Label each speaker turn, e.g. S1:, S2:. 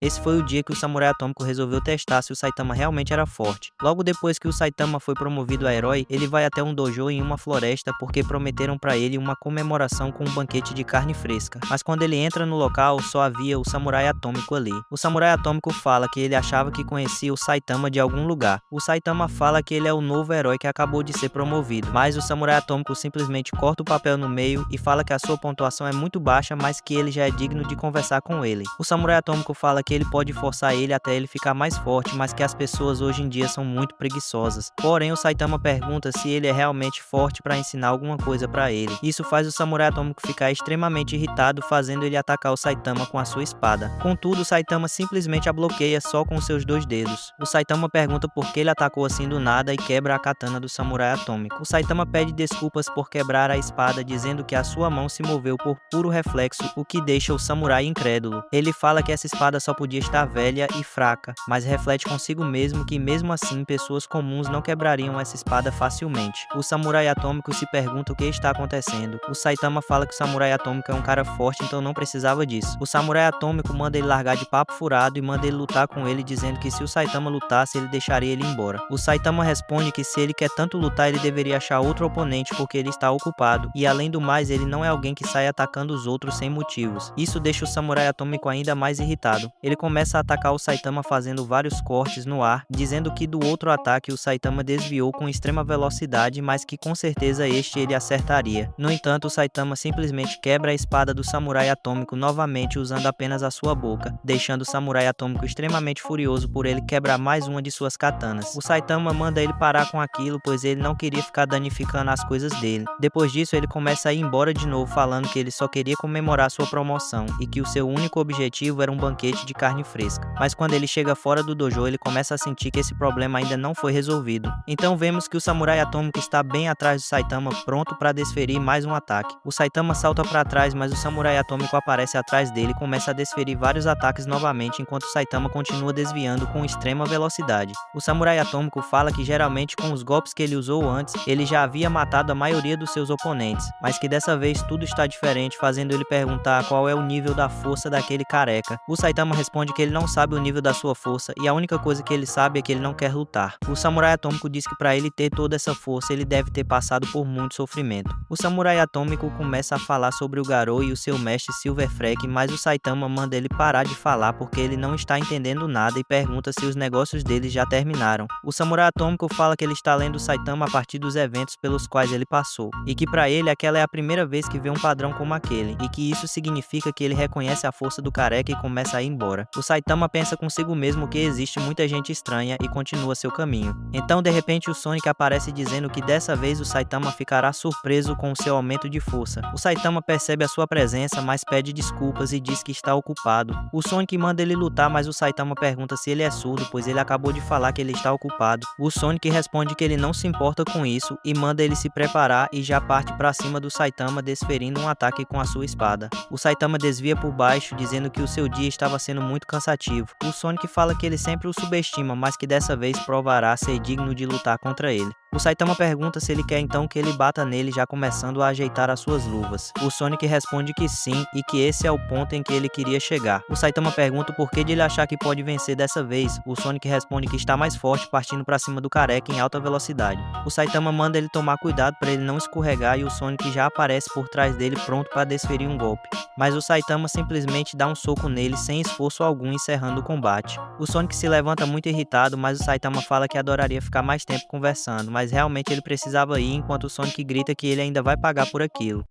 S1: Esse foi o dia que o Samurai Atômico resolveu testar se o Saitama realmente era forte. Logo depois que o Saitama foi promovido a herói, ele vai até um dojo em uma floresta porque prometeram pra ele uma comemoração com um banquete de carne fresca. Mas quando ele entra no local, só havia o Samurai Atômico ali. O Samurai Atômico fala que ele achava que conhecia o Saitama de algum lugar. O Saitama fala que ele é o novo herói que acabou de ser promovido, mas o Samurai Atômico simplesmente corta o papel no meio e fala que a sua pontuação é muito baixa, mas que ele já é digno de conversar com ele. O Samurai Atômico fala que ele pode forçar ele até ele ficar mais forte, mas que as pessoas hoje em dia são muito preguiçosas. Porém, o Saitama pergunta se ele é realmente forte para ensinar alguma coisa para ele. Isso faz o Samurai Atômico ficar extremamente irritado, fazendo ele atacar o Saitama com a sua espada. Contudo, o Saitama simplesmente a bloqueia só com seus dois dedos. O Saitama pergunta por que ele atacou assim do nada e quebra a katana do Samurai Atômico. O Saitama pede desculpas por quebrar a espada, dizendo que a sua mão se moveu por puro reflexo, o que deixa o samurai incrédulo. Ele fala que essa espada só podia estar velha e fraca, mas reflete consigo mesmo que mesmo assim pessoas comuns não quebrariam essa espada facilmente. O Samurai Atômico se pergunta o que está acontecendo. O Saitama fala que o Samurai Atômico é um cara forte, então não precisava disso. O Samurai Atômico manda ele largar de papo furado e manda ele lutar com ele, dizendo que se o Saitama lutasse, ele deixaria ele embora. O Saitama responde que se ele quer tanto lutar, ele deveria achar outro oponente porque ele está ocupado, e além do mais, ele não é alguém que sai atacando os outros sem motivos. Isso deixa o Samurai Atômico ainda mais irritado. Ele começa a atacar o Saitama fazendo vários cortes no ar, dizendo que do outro ataque o Saitama desviou com extrema velocidade, mas que com certeza este ele acertaria. No entanto, o Saitama simplesmente quebra a espada do Samurai Atômico novamente usando apenas a sua boca, deixando o Samurai Atômico extremamente furioso por ele quebrar mais uma de suas katanas. O Saitama manda ele parar com aquilo, pois ele não queria ficar danificando as coisas dele. Depois disso, ele começa a ir embora de novo, falando que ele só queria comemorar sua promoção e que o seu único objetivo era um banquete de carne fresca. Mas quando ele chega fora do dojo, ele começa a sentir que esse problema ainda não foi resolvido. Então vemos que o Samurai Atômico está bem atrás do Saitama, pronto para desferir mais um ataque. O Saitama salta para trás, mas o Samurai Atômico aparece atrás dele e começa a desferir vários ataques novamente, enquanto o Saitama continua desviando com extrema velocidade. O Samurai Atômico fala que geralmente com os golpes que ele usou antes, ele já havia matado a maioria dos seus oponentes, mas que dessa vez tudo está diferente, fazendo ele perguntar qual é o nível da força daquele careca. O Saitama responde que ele não sabe o nível da sua força e a única coisa que ele sabe é que ele não quer lutar. O Samurai Atômico diz que para ele ter toda essa força, ele deve ter passado por muito sofrimento. O Samurai Atômico começa a falar sobre o Garou e o seu mestre Silver Frag, mas o Saitama manda ele parar de falar porque ele não está entendendo nada e pergunta se os negócios dele já terminaram. O Samurai Atômico fala que ele está lendo o Saitama a partir dos eventos pelos quais ele passou, e que para ele aquela é a primeira vez que vê um padrão como aquele, e que isso significa que ele reconhece a força do careca e começa a ir embora. O Saitama pensa consigo mesmo que existe muita gente estranha e continua seu caminho. Então de repente o Sonic aparece dizendo que dessa vez o Saitama ficará surpreso com o seu aumento de força. O Saitama percebe a sua presença, mas pede desculpas e diz que está ocupado. O Sonic manda ele lutar, mas o Saitama pergunta se ele é surdo, pois ele acabou de falar que ele está ocupado. O Sonic responde que ele não se importa com isso e manda ele se preparar e já parte para cima do Saitama, desferindo um ataque com a sua espada. O Saitama desvia por baixo, dizendo que o seu dia estava sendo muito cansativo. O Sonic fala que ele sempre o subestima, mas que dessa vez provará ser digno de lutar contra ele. O Saitama pergunta se ele quer então que ele bata nele, já começando a ajeitar as suas luvas. O Sonic responde que sim e que esse é o ponto em que ele queria chegar. O Saitama pergunta o porquê de ele achar que pode vencer dessa vez. O Sonic responde que está mais forte, partindo para cima do careca em alta velocidade. O Saitama manda ele tomar cuidado para ele não escorregar e o Sonic já aparece por trás dele pronto para desferir um golpe. Mas o Saitama simplesmente dá um soco nele sem esforço algum, encerrando o combate. O Sonic se levanta muito irritado, mas o Saitama fala que adoraria ficar mais tempo conversando, mas realmente ele precisava ir, enquanto o Sonic grita que ele ainda vai pagar por aquilo.